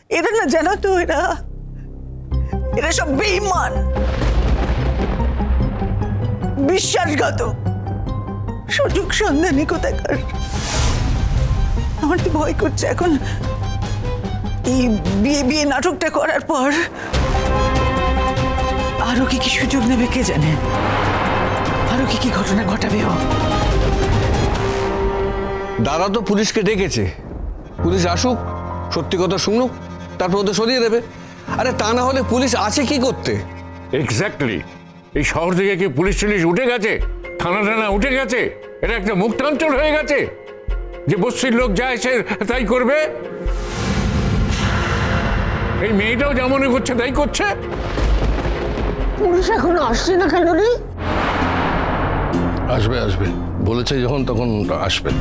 এরা না, জানো তো, এরা সব বেঈমান, বিশ্বাসঘাতক, সুযোগ সন্ধানী কোথাকার। আমার তো ভয় করছে এখন এই বিয়ে বিয়ে নাটকটা করার পর আরো কি কি সুযোগ নেবে কে জানে, আরো কি কি ঘটনা ঘটাবেও। দাদা তো পুলিশকে ডেকেছে, পুলিশ আসুক, সত্যি কথা শুনুক, তারপর ওদের সরিয়ে দেবে। আরে তা না হলে পুলিশ আছে কি করতে? এক্স্যাক্টলি। এই শহর থেকে কি পুলিশ টুলিশ উঠে গেছে? থানা টানা উঠে গেছে? এটা একটা মুক্তাঞ্চল হয়ে গেছে যে বস্তির লোক যা এসে তাই করবে। এই মেয়েটাও যেমনই করছে তাই করছে। পুলিশ এখনো আসছে না কেন রে? আসবে আসবে বলেছে যখন, তখন আসবে।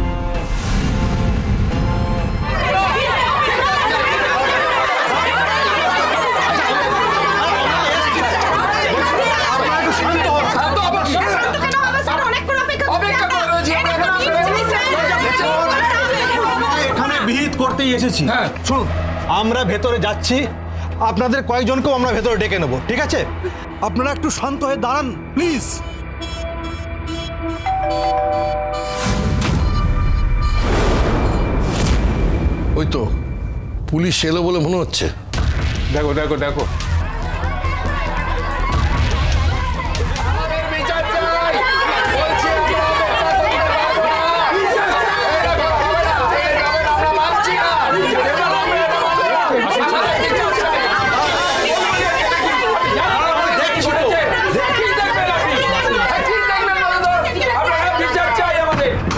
এখানে বিহিত করতেই এসেছি। হ্যাঁ শুনুন, আমরা ভেতরে যাচ্ছি, আপনাদের কয়েকজনকেও আমরা ভেতরে ডেকে নেব, ঠিক আছে? আপনারা একটু শান্ত হয়ে দাঁড়ান প্লিজ। ওই তো পুলিশ এলো বলে মনে হচ্ছে। দেখো দেখো দেখো,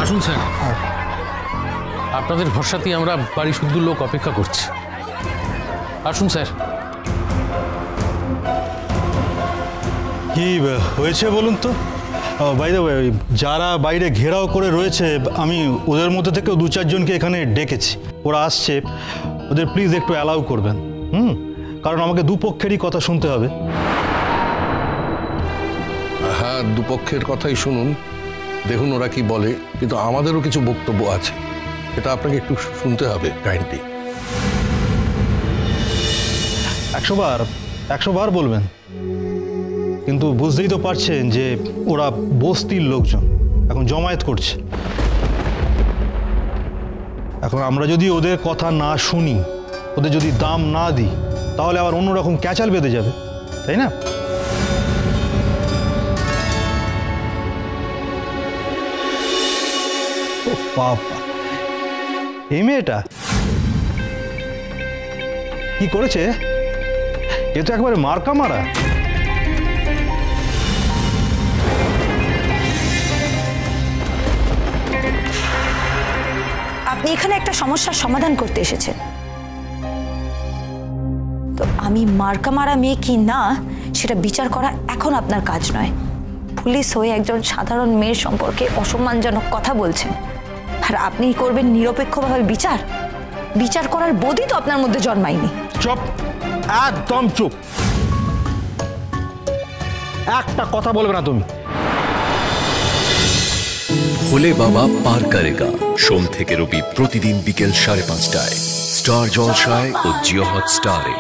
আসুন স্যার, আপনাদের ভরসাতেই আমরা বাড়ি শুদ্ধ লোক অপেক্ষা করছি। আসুন স্যার। কি হয়েছে বলুন তো? বাই দ্য ওয়ে, যারা বাইরে ঘেরাও করে রয়েছে আমি ওদের মধ্যে থেকে 2-4 জনকে এখানে ডেকেছি, ওরা আসছে, ওদের প্লিজ একটু অ্যালাউ করবেন। কারণ আমাকে দুপক্ষেরই কথা শুনতে হবে। হ্যাঁ, দুপক্ষের কথাই শুনুন, দেখুন ওরা কি বলে, কিন্তু আমাদেরও কিছু বক্তব্য আছে, এটা আপনাকে একটু শুনতে হবে কাইন্ডলি। 100 বার বলবেন, কিন্তু বুঝতেই তো পারছেন যে ওরা বস্তির লোকজন, এখন জমায়েত করছে। এখন আমরা যদি ওদের কথা না শুনি, ওদের যদি দাম না দিই, তাহলে আবার অন্যরকম ক্যাচাল বেঁধে যাবে, তাই না? ও বাবা, এই মেয়েটা কি করেছে? এ তো একবারে মার্কা মারা। আপনি এখানে একটা সমস্যার সমাধান করতে এসেছেন, তো আমি মার্কা মারা মেয়ে কি না সেটা বিচার করা এখন আপনার কাজ নয়। পুলিশ হয়ে একজন সাধারণ মেয়ের সম্পর্কে অসম্মানজনক কথা বলছেন, আর আপনি করবেন নিরপেক্ষভাবে বিচার? বিচার করার বোধই তো আপনার মধ্যে জন্মায়নি। চুপ, একদম চুপ, একটা কথা বলবে না তুমি। ভোলে বাবা পার করেগা, সোম থেকে রবি প্রতিদিন বিকেল 5:30টায় স্টার জলসায় ও জিও হটস্টারে।